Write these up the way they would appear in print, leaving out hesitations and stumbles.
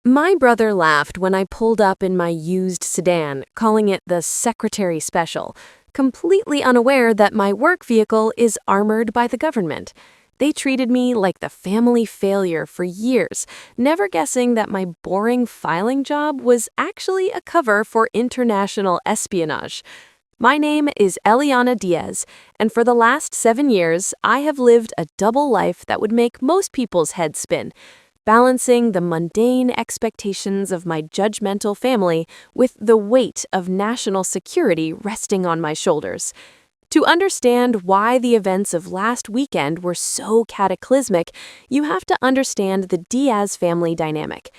My brother laughed when I pulled up in my used sedan, calling it the Secretary Special, completely unaware that my work vehicle is armored by the government. They treated me like the family failure for years, never guessing that my boring filing job was actually a cover for international espionage. My name is Eliana Diaz, and for the last 7 years, I have lived a double life that would make most people's heads spin, balancing the mundane expectations of my judgmental family with the weight of national security resting on my shoulders. To understand why the events of last weekend were so cataclysmic, you have to understand the Diaz family dynamic.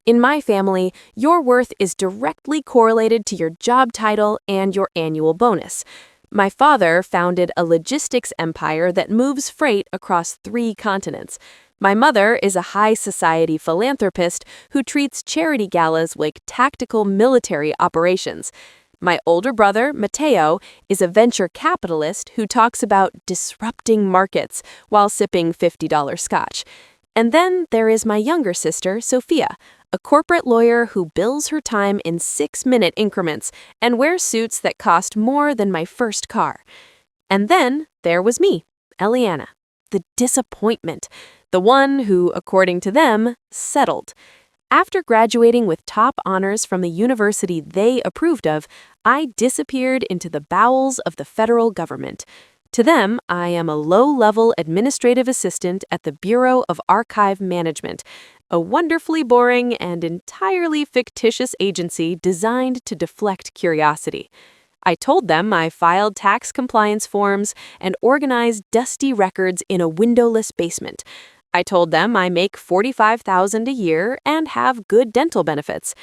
In my family, your worth is directly correlated to your job title and your annual bonus. My father founded a logistics empire that moves freight across 3 continents. My mother is a high society philanthropist who treats charity galas like tactical military operations. My older brother, Mateo, is a venture capitalist who talks about disrupting markets while sipping $50 scotch. And then there is my younger sister, Sophia, a corporate lawyer who bills her time in 6-minute increments and wears suits that cost more than my first car. And then there was me, Eliana, the disappointment, the one who, according to them, settled. After graduating with top honors from the university they approved of, I disappeared into the bowels of the federal government. To them, I am a low-level administrative assistant at the Bureau of Archive Management, a wonderfully boring and entirely fictitious agency designed to deflect curiosity. I told them I filed tax compliance forms and organized dusty records in a windowless basement. I told them I make $45,000 a year and have good dental benefits.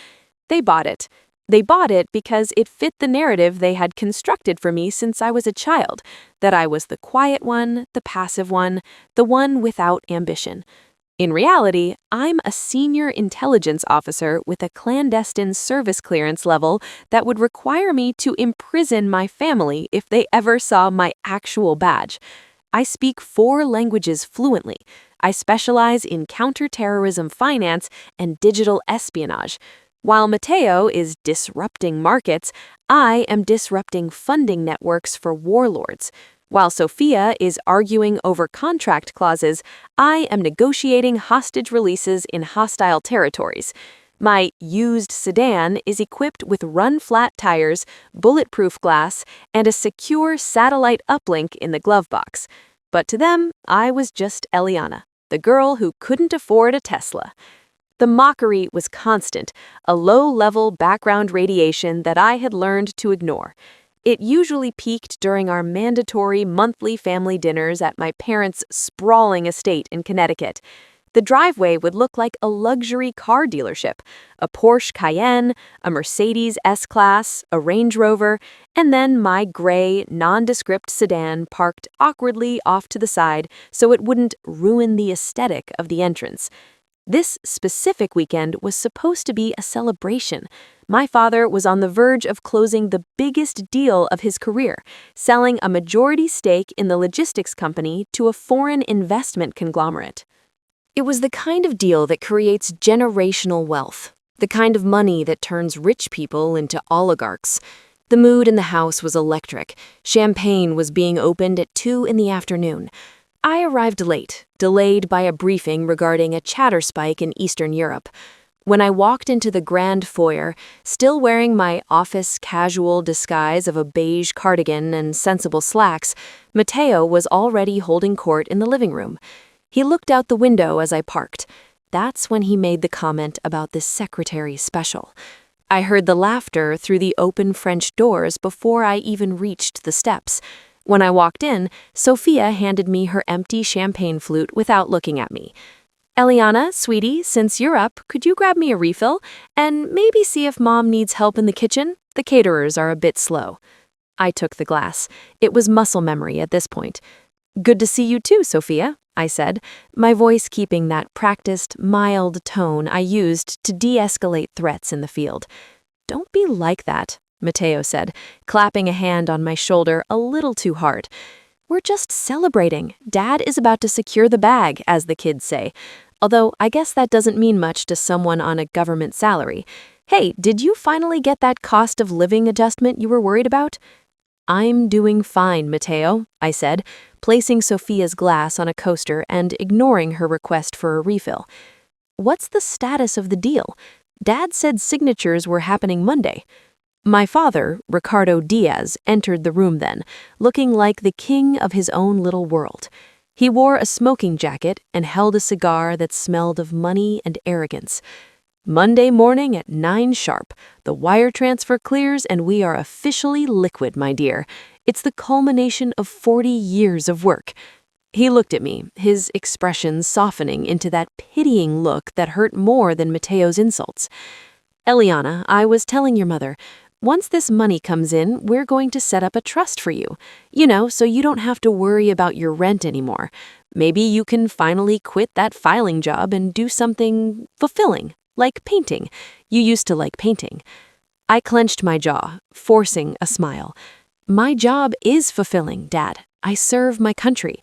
They bought it. They bought it because it fit the narrative they had constructed for me since I was a child, that I was the quiet one, the passive one, the one without ambition. In reality, I'm a senior intelligence officer with a clandestine service clearance level that would require me to imprison my family if they ever saw my actual badge. I speak 4 languages fluently. I specialize in counterterrorism finance and digital espionage. While Mateo is disrupting markets, I am disrupting funding networks for warlords. While Sophia is arguing over contract clauses, I am negotiating hostage releases in hostile territories. My used sedan is equipped with run-flat tires, bulletproof glass, and a secure satellite uplink in the glove box. But to them, I was just Eliana, the girl who couldn't afford a Tesla. The mockery was constant, a low-level background radiation that I had learned to ignore. It usually peaked during our mandatory monthly family dinners at my parents' sprawling estate in Connecticut. The driveway would look like a luxury car dealership, a Porsche Cayenne, a Mercedes S-Class, a Range Rover, and then my gray, nondescript sedan parked awkwardly off to the side so it wouldn't ruin the aesthetic of the entrance. This specific weekend was supposed to be a celebration. My father was on the verge of closing the biggest deal of his career, selling a majority stake in the logistics company to a foreign investment conglomerate. It was the kind of deal that creates generational wealth, the kind of money that turns rich people into oligarchs. The mood in the house was electric. Champagne was being opened at 2 in the afternoon. I arrived late, delayed by a briefing regarding a chatter spike in Eastern Europe. When I walked into the grand foyer, still wearing my office casual disguise of a beige cardigan and sensible slacks, Mateo was already holding court in the living room. He looked out the window as I parked. That's when he made the comment about this secretary special. I heard the laughter through the open French doors before I even reached the steps. When I walked in, Sophia handed me her empty champagne flute without looking at me. Eliana, sweetie, since you're up, could you grab me a refill? And maybe see if Mom needs help in the kitchen? The caterers are a bit slow. I took the glass. It was muscle memory at this point. Good to see you too, Sophia, I said, my voice keeping that practiced, mild tone I used to de-escalate threats in the field. Don't be like that, Mateo said, clapping a hand on my shoulder a little too hard. We're just celebrating. Dad is about to secure the bag, as the kids say. Although I guess that doesn't mean much to someone on a government salary. Hey, did you finally get that cost of living adjustment you were worried about? I'm doing fine, Matteo, I said, placing Sophia's glass on a coaster and ignoring her request for a refill. What's the status of the deal? Dad said signatures were happening Monday. My father, Ricardo Diaz, entered the room then, looking like the king of his own little world. He wore a smoking jacket and held a cigar that smelled of money and arrogance. Monday morning at 9 sharp, the wire transfer clears and we are officially liquid, my dear. It's the culmination of 40 years of work. He looked at me, his expression softening into that pitying look that hurt more than Matteo's insults. Eliana, I was telling your mother, once this money comes in, we're going to set up a trust for you. So you don't have to worry about your rent anymore. Maybe you can finally quit that filing job and do something fulfilling. Like painting. You used to like painting. I clenched my jaw, forcing a smile. My job is fulfilling, Dad. I serve my country.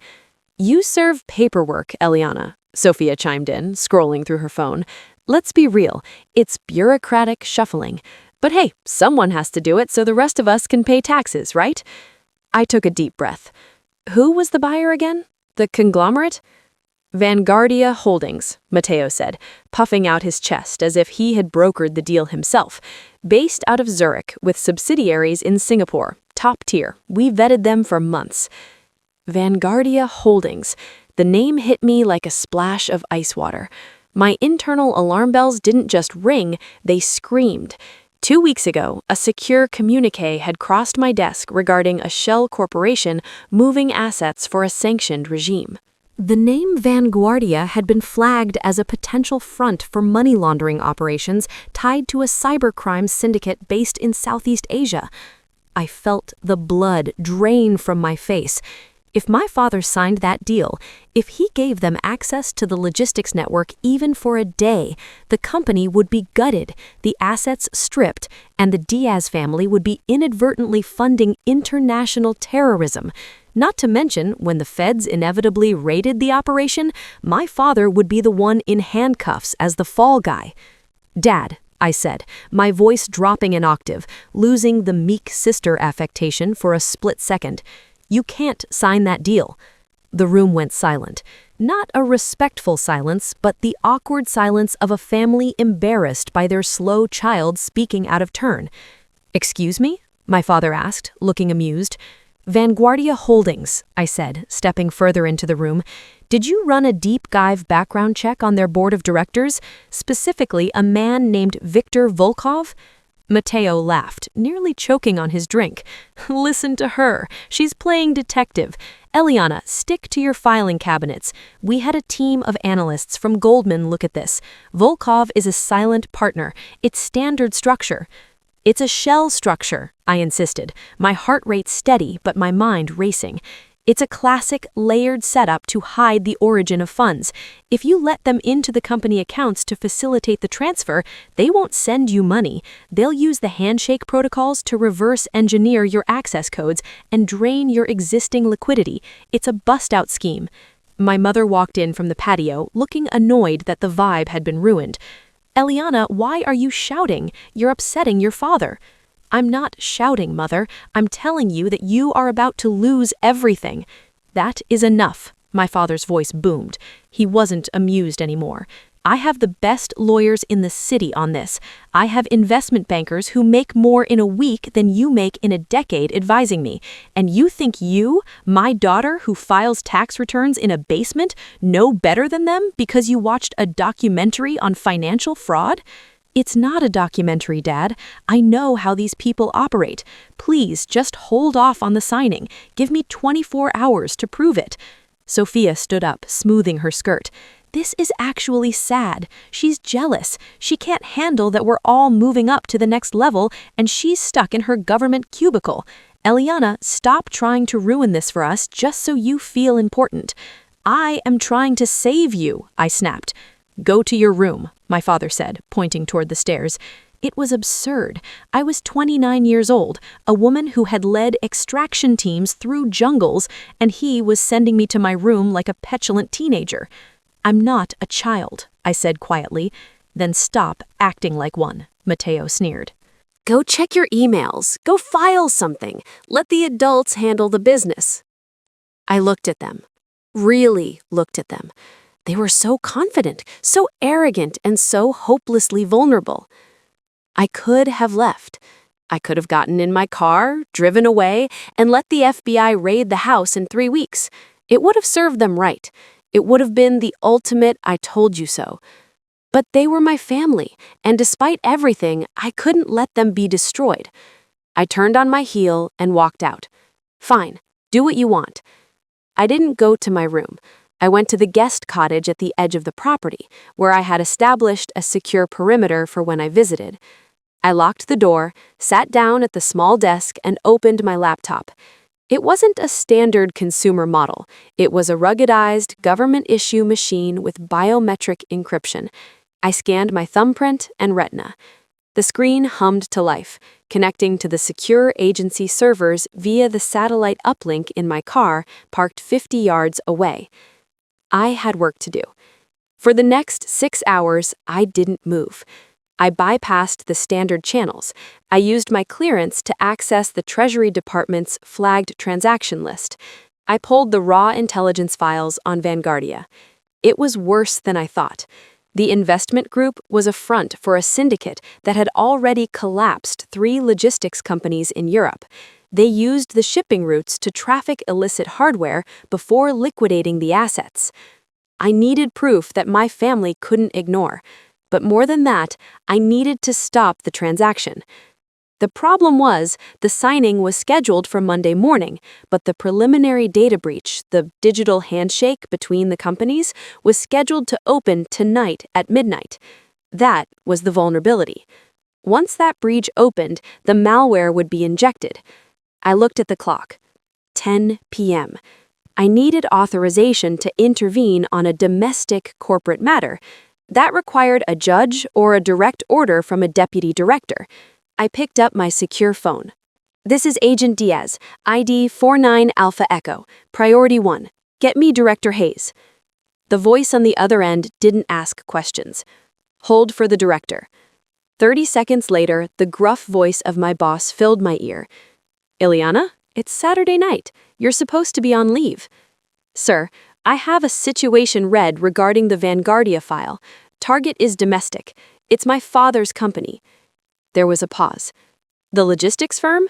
You serve paperwork, Eliana, Sophia chimed in, scrolling through her phone. Let's be real. It's bureaucratic shuffling. But hey, someone has to do it so the rest of us can pay taxes, right? I took a deep breath. Who was the buyer again? The conglomerate? Vanguardia Holdings, Matteo said, puffing out his chest as if he had brokered the deal himself. Based out of Zurich, with subsidiaries in Singapore. Top tier. We vetted them for months. Vanguardia Holdings. The name hit me like a splash of ice water. My internal alarm bells didn't just ring, they screamed. 2 weeks ago, a secure communique had crossed my desk regarding a shell corporation moving assets for a sanctioned regime. The name Vanguardia had been flagged as a potential front for money laundering operations tied to a cybercrime syndicate based in Southeast Asia. I felt the blood drain from my face. If my father signed that deal, if he gave them access to the logistics network even for a day, the company would be gutted, the assets stripped, and the Diaz family would be inadvertently funding international terrorism. Not to mention, when the feds inevitably raided the operation, my father would be the one in handcuffs as the fall guy. Dad, I said, my voice dropping an octave, losing the meek sister affectation for a split second. You can't sign that deal. The room went silent. Not a respectful silence, but the awkward silence of a family embarrassed by their slow child speaking out of turn. Excuse me? My father asked, looking amused. Vanguardia Holdings, I said, stepping further into the room. Did you run a deep dive background check on their board of directors, specifically a man named Viktor Volkov? Matteo laughed, nearly choking on his drink. Listen to her. She's playing detective. Eliana, stick to your filing cabinets. We had a team of analysts from Goldman look at this. Volkov is a silent partner. It's standard structure. It's a shell structure, I insisted, my heart rate steady but my mind racing. It's a classic, layered setup to hide the origin of funds. If you let them into the company accounts to facilitate the transfer, they won't send you money. They'll use the handshake protocols to reverse engineer your access codes and drain your existing liquidity. It's a bust-out scheme. My mother walked in from the patio, looking annoyed that the vibe had been ruined. Eliana, why are you shouting? You're upsetting your father. I'm not shouting, Mother. I'm telling you that you are about to lose everything. That is enough, my father's voice boomed. He wasn't amused anymore. I have the best lawyers in the city on this. I have investment bankers who make more in a week than you make in a decade advising me. And you think you, my daughter who files tax returns in a basement, know better than them because you watched a documentary on financial fraud? It's not a documentary, Dad. I know how these people operate. Please, just hold off on the signing. Give me 24 hours to prove it. Sophia stood up, smoothing her skirt. This is actually sad. She's jealous. She can't handle that we're all moving up to the next level and she's stuck in her government cubicle. Eliana, stop trying to ruin this for us just so you feel important. I am trying to save you, I snapped. Go to your room, my father said, pointing toward the stairs. It was absurd. I was 29 years old, a woman who had led extraction teams through jungles, and he was sending me to my room like a petulant teenager. "I'm not a child," I said quietly. "Then stop acting like one," Mateo sneered. Go check your emails. Go file something. Let the adults handle the business. I looked at them. Really looked at them. They were so confident, so arrogant, and so hopelessly vulnerable. I could have left. I could have gotten in my car, driven away, and let the FBI raid the house in 3 weeks. It would have served them right. It would have been the ultimate "I told you so." But they were my family, and despite everything, I couldn't let them be destroyed. I turned on my heel and walked out. Fine, do what you want. I didn't go to my room. I went to the guest cottage at the edge of the property, where I had established a secure perimeter for when I visited. I locked the door, sat down at the small desk, and opened my laptop. It wasn't a standard consumer model. It was a ruggedized, government-issue machine with biometric encryption. I scanned my thumbprint and retina. The screen hummed to life, connecting to the secure agency servers via the satellite uplink in my car parked 50 yards away. I had work to do. For the next 6 hours, I didn't move. I bypassed the standard channels. I used my clearance to access the Treasury Department's flagged transaction list. I pulled the raw intelligence files on Vanguardia. It was worse than I thought. The investment group was a front for a syndicate that had already collapsed 3 logistics companies in Europe. They used the shipping routes to traffic illicit hardware before liquidating the assets. I needed proof that my family couldn't ignore. But more than that, I needed to stop the transaction. The problem was, the signing was scheduled for Monday morning, but the preliminary data breach, the digital handshake between the companies, was scheduled to open tonight at midnight. That was the vulnerability. Once that breach opened, the malware would be injected. I looked at the clock. 10 p.m. I needed authorization to intervene on a domestic corporate matter. That required a judge or a direct order from a deputy director. I picked up my secure phone. "This is Agent Diaz, ID 49 Alpha Echo, Priority 1. Get me Director Hayes." The voice on the other end didn't ask questions. "Hold for the director." 30 seconds later, the gruff voice of my boss filled my ear. "Eliana, it's Saturday night. You're supposed to be on leave." "Sir, I have a situation read regarding the Vanguardia file. Target is domestic. It's my father's company." There was a pause. "The logistics firm?"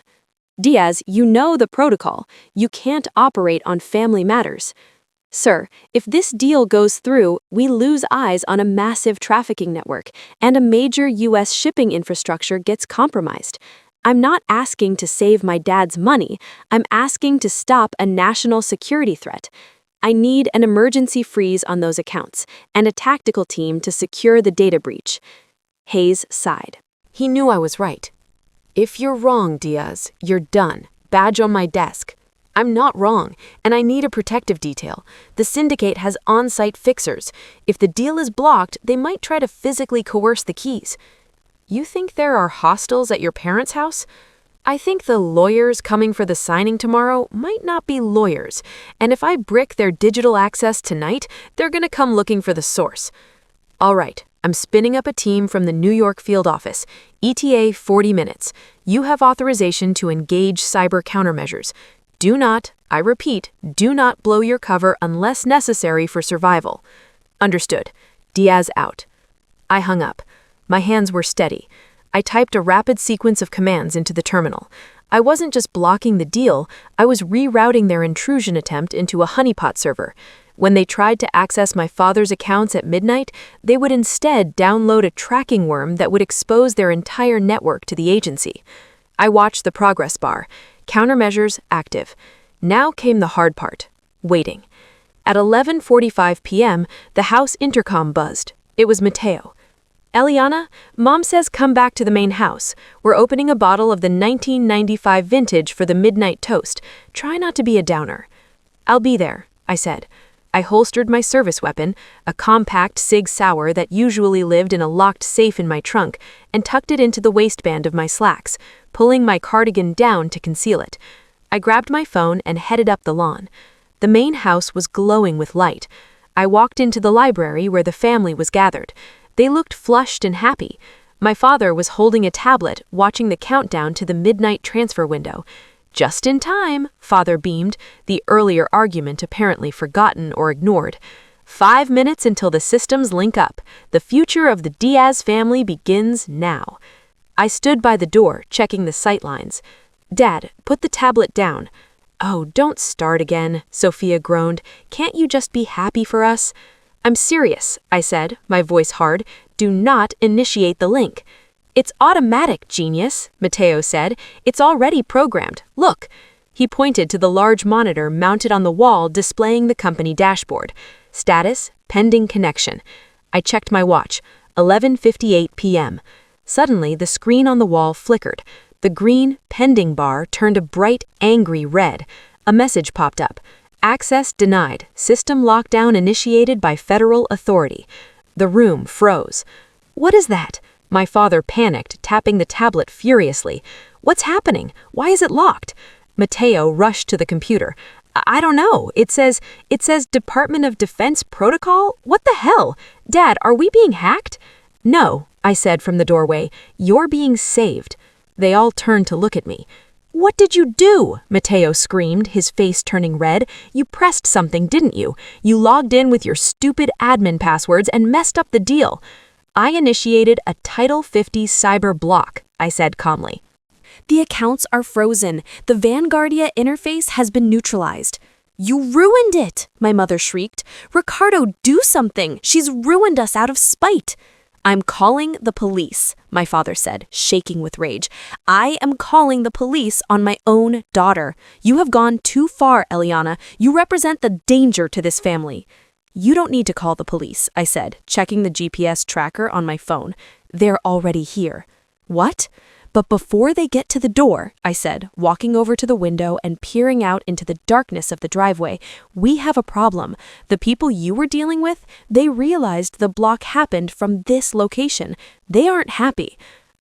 "Diaz, you know the protocol. You can't operate on family matters." "Sir, if this deal goes through, we lose eyes on a massive trafficking network, and a major U.S. shipping infrastructure gets compromised. I'm not asking to save my dad's money. I'm asking to stop a national security threat. I need an emergency freeze on those accounts, and a tactical team to secure the data breach." Hayes sighed. He knew I was right. "If you're wrong, Diaz, you're done. Badge on my desk." "I'm not wrong, and I need a protective detail. The syndicate has on-site fixers. If the deal is blocked, they might try to physically coerce the keys." "You think there are hostiles at your parents' house?" "I think the lawyers coming for the signing tomorrow might not be lawyers, and if I brick their digital access tonight, they're gonna come looking for the source." "All right, I'm spinning up a team from the New York field office. ETA 40 minutes. You have authorization to engage cyber countermeasures. Do not, I repeat, do not blow your cover unless necessary for survival." "Understood. Diaz out." I hung up. My hands were steady. I typed a rapid sequence of commands into the terminal. I wasn't just blocking the deal, I was rerouting their intrusion attempt into a honeypot server. When they tried to access my father's accounts at midnight, they would instead download a tracking worm that would expose their entire network to the agency. I watched the progress bar. Countermeasures active. Now came the hard part. Waiting. At 11:45 p.m., the house intercom buzzed. It was Mateo. "Eliana, Mom says come back to the main house. We're opening a bottle of the 1995 vintage for the midnight toast. Try not to be a downer." "I'll be there," I said. I holstered my service weapon, a compact Sig Sauer that usually lived in a locked safe in my trunk, and tucked it into the waistband of my slacks, pulling my cardigan down to conceal it. I grabbed my phone and headed up the lawn. The main house was glowing with light. I walked into the library where the family was gathered. They looked flushed and happy. My father was holding a tablet, watching the countdown to the midnight transfer window. Just in time, Father beamed, the earlier argument apparently forgotten or ignored. 5 minutes until the systems link up. The future of the Diaz family begins now. I stood by the door, checking the sightlines. Dad, put the tablet down. Oh, don't start again, Sophia groaned. Can't you just be happy for us? I'm serious, I said, my voice hard. Do not initiate the link. It's automatic, genius, Mateo said. It's already programmed. Look. He pointed to the large monitor mounted on the wall displaying the company dashboard. Status, pending connection. I checked my watch. 11:58 p.m. Suddenly, the screen on the wall flickered. The green, pending bar turned a bright, angry red. A message popped up. Access denied. System lockdown initiated by federal authority. The room froze. What is that? My father panicked, tapping the tablet furiously. What's happening? Why is it locked? Mateo rushed to the computer. I don't know. It says Department of Defense Protocol? What the hell? Dad, are we being hacked? No, I said from the doorway. You're being saved. They all turned to look at me. What did you do? Mateo screamed, his face turning red. You pressed something, didn't you? You logged in with your stupid admin passwords and messed up the deal. I initiated a Title 50 cyber block, I said calmly. The accounts are frozen. The Vanguardia interface has been neutralized. You ruined it, my mother shrieked. Ricardo, do something. She's ruined us out of spite. I'm calling the police, my father said, shaking with rage. I am calling the police on my own daughter. You have gone too far, Eliana. You represent the danger to this family. You don't need to call the police, I said, checking the GPS tracker on my phone. They're already here. What? But before they get to the door, I said, walking over to the window and peering out into the darkness of the driveway, we have a problem. The people you were dealing with, they realized the block happened from this location. They aren't happy.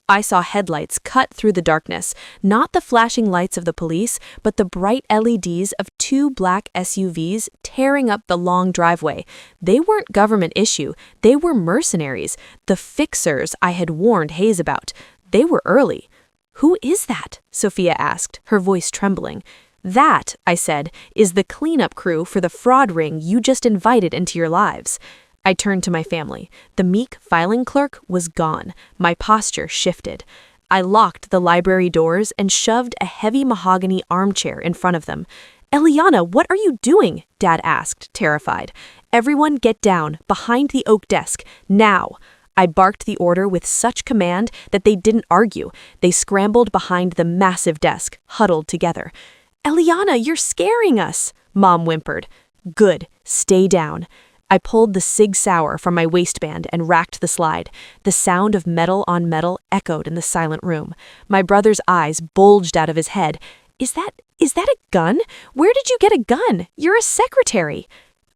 I saw headlights cut through the darkness, not the flashing lights of the police, but the bright LEDs of 2 black SUVs tearing up the long driveway. They weren't government issue. They were mercenaries, the fixers I had warned Hayes about. They were early. Who is that? Sophia asked, her voice trembling. That, I said, is the cleanup crew for the fraud ring you just invited into your lives. I turned to my family. The meek filing clerk was gone. My posture shifted. I locked the library doors and shoved a heavy mahogany armchair in front of them. Eliana, what are you doing? Dad asked, terrified. Everyone get down, behind the oak desk, now. I barked the order with such command that they didn't argue. They scrambled behind the massive desk, huddled together. Eliana, you're scaring us, Mom whimpered. Good, stay down. I pulled the Sig Sauer from my waistband and racked the slide. The sound of metal on metal echoed in the silent room. My brother's eyes bulged out of his head. Is that a gun? Where did you get a gun? You're a secretary.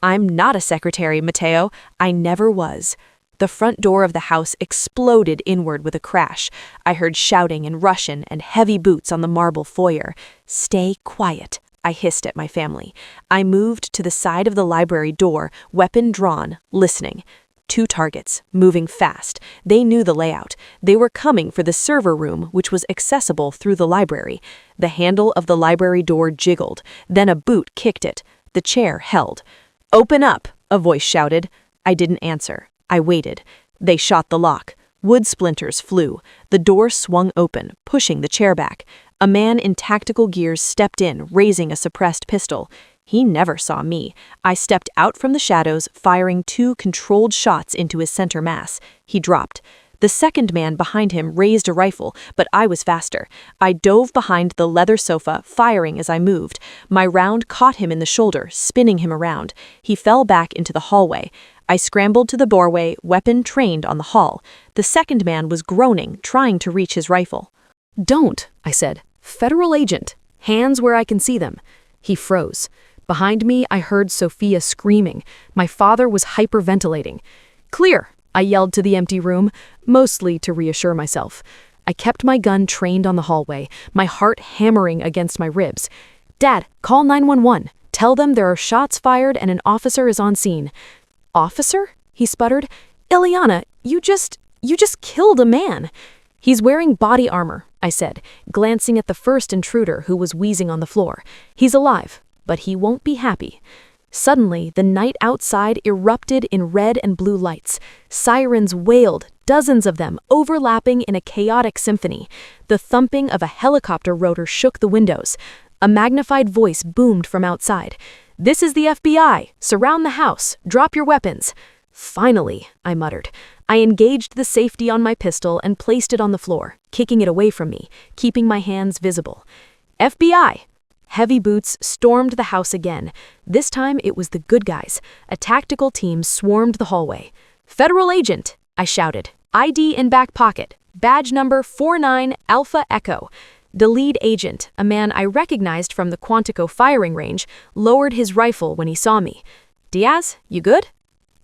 I'm not a secretary, Mateo. I never was. The front door of the house exploded inward with a crash. I heard shouting in Russian and heavy boots on the marble foyer. Stay quiet, I hissed at my family. I moved to the side of the library door, weapon drawn, listening. 2 targets, moving fast. They knew the layout. They were coming for the server room, which was accessible through the library. The handle of the library door jiggled. Then a boot kicked it. The chair held. Open up, a voice shouted. I didn't answer. I waited. They shot the lock. Wood splinters flew. The door swung open, pushing the chair back. A man in tactical gears stepped in, raising a suppressed pistol. He never saw me. I stepped out from the shadows, firing 2 controlled shots into his center mass. He dropped. The second man behind him raised a rifle, but I was faster. I dove behind the leather sofa, firing as I moved. My round caught him in the shoulder, spinning him around. He fell back into the hallway. I scrambled to the doorway, weapon trained on the hall. The second man was groaning, trying to reach his rifle. Don't, I said. Federal agent. Hands where I can see them. He froze. Behind me, I heard Sophia screaming. My father was hyperventilating. Clear, I yelled to the empty room, mostly to reassure myself. I kept my gun trained on the hallway, my heart hammering against my ribs. Dad, call 911. Tell them there are shots fired and an officer is on scene. Officer? He sputtered. Eliana, you just killed a man. He's wearing body armor, I said, glancing at the first intruder who was wheezing on the floor. He's alive, but he won't be happy. Suddenly, the night outside erupted in red and blue lights. Sirens wailed, dozens of them, overlapping in a chaotic symphony. The thumping of a helicopter rotor shook the windows. A magnified voice boomed from outside. "This is the FBI. Surround the house. Drop your weapons." "Finally," I muttered. I engaged the safety on my pistol and placed it on the floor, kicking it away from me, keeping my hands visible. "FBI!" Heavy boots stormed the house again. This time it was the good guys. A tactical team swarmed the hallway. "Federal agent!" I shouted. "ID in back pocket. Badge number 49 Alpha Echo." The lead agent, a man I recognized from the Quantico firing range, lowered his rifle when he saw me. "Diaz, you good?"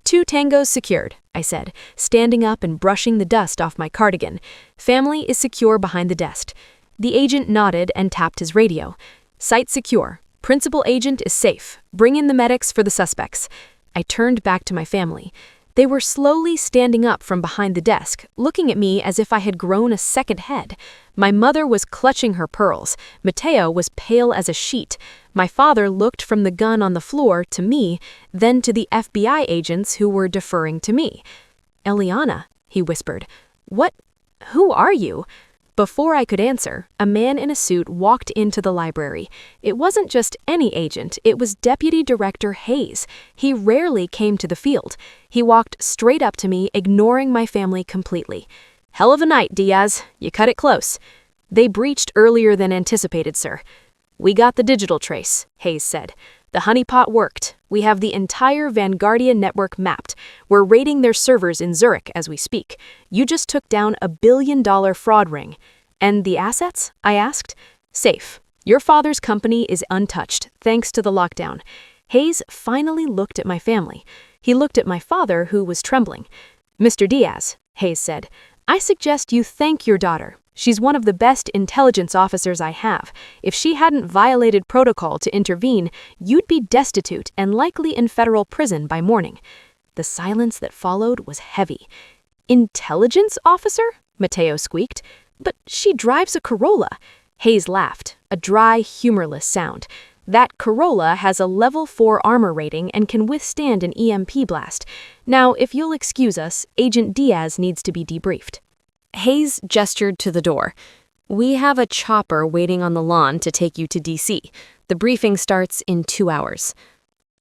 "2 tangos secured," I said, standing up and brushing the dust off my cardigan. "Family is secure behind the desk." The agent nodded and tapped his radio. "Site secure. Principal agent is safe. Bring in the medics for the suspects." I turned back to my family. They were slowly standing up from behind the desk, looking at me as if I had grown a second head. My mother was clutching her pearls. Mateo was pale as a sheet. My father looked from the gun on the floor to me, then to the FBI agents who were deferring to me. "Eliana," he whispered. Who are you?" Before I could answer, a man in a suit walked into the library. It wasn't just any agent, it was Deputy Director Hayes. He rarely came to the field. He walked straight up to me, ignoring my family completely. "Hell of a night, Diaz. You cut it close." "They breached earlier than anticipated, sir." "We got the digital trace," Hayes said. "The honeypot worked. We have the entire Vanguardia network mapped. We're raiding their servers in Zurich as we speak. You just took down a $1 billion fraud ring." "And the assets?" I asked. "Safe. Your father's company is untouched, thanks to the lockdown." Hayes finally looked at my family. He looked at my father, who was trembling. "Mr. Diaz," Hayes said, "I suggest you thank your daughter. She's one of the best intelligence officers I have. If she hadn't violated protocol to intervene, you'd be destitute and likely in federal prison by morning." The silence that followed was heavy. "Intelligence officer?" Mateo squeaked. "But she drives a Corolla." Hayes laughed, a dry, humorless sound. "That Corolla has a level 4 armor rating and can withstand an EMP blast. Now, if you'll excuse us, Agent Diaz needs to be debriefed." Hayes gestured to the door. "We have a chopper waiting on the lawn to take you to DC. The briefing starts in 2 hours."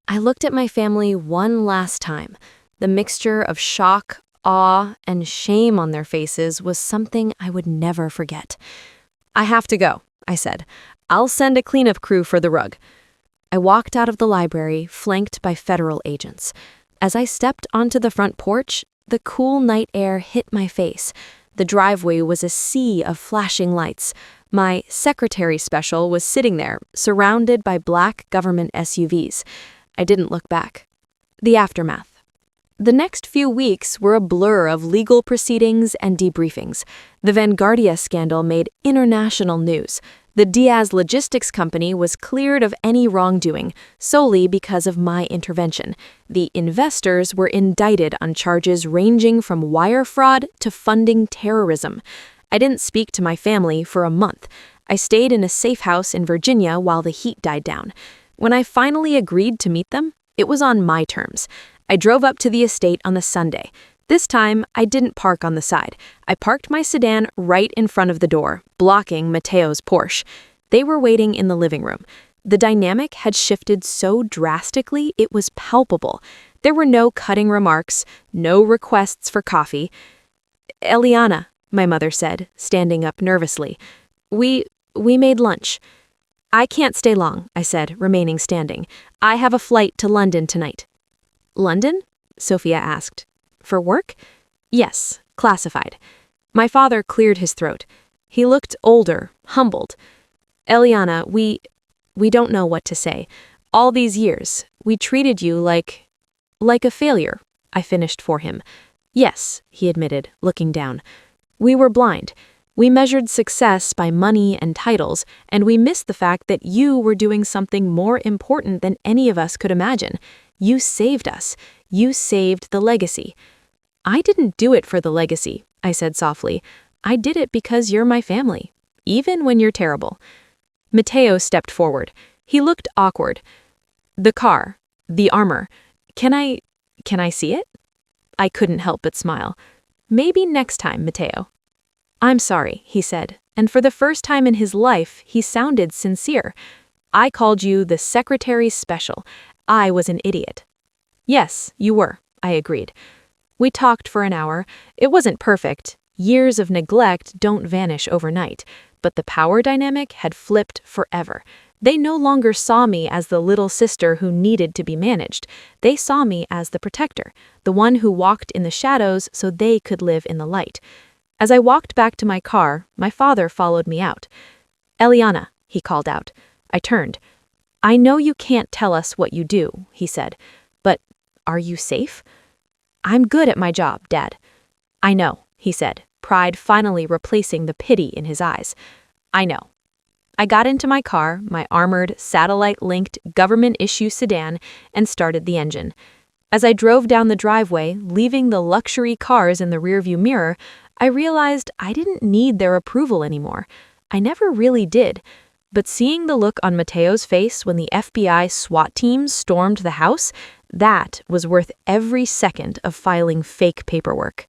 I looked at my family one last time. The mixture of shock, awe, and shame on their faces was something I would never forget. "I have to go," I said. "I'll send a cleanup crew for the rug." I walked out of the library, flanked by federal agents. As I stepped onto the front porch, the cool night air hit my face. The driveway was a sea of flashing lights. My secretary special was sitting there, surrounded by black government SUVs. I didn't look back. The aftermath. The next few weeks were a blur of legal proceedings and debriefings. The Vanguardia scandal made international news. The Diaz Logistics Company was cleared of any wrongdoing, solely because of my intervention. The investors were indicted on charges ranging from wire fraud to funding terrorism. I didn't speak to my family for a month. I stayed in a safe house in Virginia while the heat died down. When I finally agreed to meet them, it was on my terms. I drove up to the estate on the Sunday. This time, I didn't park on the side. I parked my sedan right in front of the door, blocking Mateo's Porsche. They were waiting in the living room. The dynamic had shifted so drastically it was palpable. There were no cutting remarks, no requests for coffee. "Eliana," my mother said, standing up nervously. We made lunch." "I can't stay long," I said, remaining standing. "I have a flight to London tonight." "London?" Sophia asked. "For work?" "Yes, classified." My father cleared his throat. He looked older, humbled. "Eliana, we don't know what to say. All these years, we treated you like a failure," I finished for him. "Yes," he admitted, looking down. "We were blind. We measured success by money and titles, and we missed the fact that you were doing something more important than any of us could imagine. You saved us. You saved the legacy." "I didn't do it for the legacy," I said softly. "I did it because you're my family, even when you're terrible." Mateo stepped forward. He looked awkward. "The car, the armor, can I see it?" I couldn't help but smile. "Maybe next time, Mateo." "I'm sorry," he said, and for the first time in his life, he sounded sincere. "I called you the Secretary Special. I was an idiot." "Yes, you were," I agreed. We talked for an hour. It wasn't perfect. Years of neglect don't vanish overnight, but the power dynamic had flipped forever. They no longer saw me as the little sister who needed to be managed. They saw me as the protector, the one who walked in the shadows so they could live in the light. As I walked back to my car, my father followed me out. "Eliana," he called out. I turned. "I know you can't tell us what you do," he said, "but are you safe?" "I'm good at my job, Dad." "I know," he said, pride finally replacing the pity in his eyes. "I know." I got into my car, my armored, satellite-linked, government-issue sedan, and started the engine. As I drove down the driveway, leaving the luxury cars in the rearview mirror, I realized I didn't need their approval anymore. I never really did. But seeing the look on Mateo's face when the FBI SWAT team stormed the house, that was worth every second of filing fake paperwork.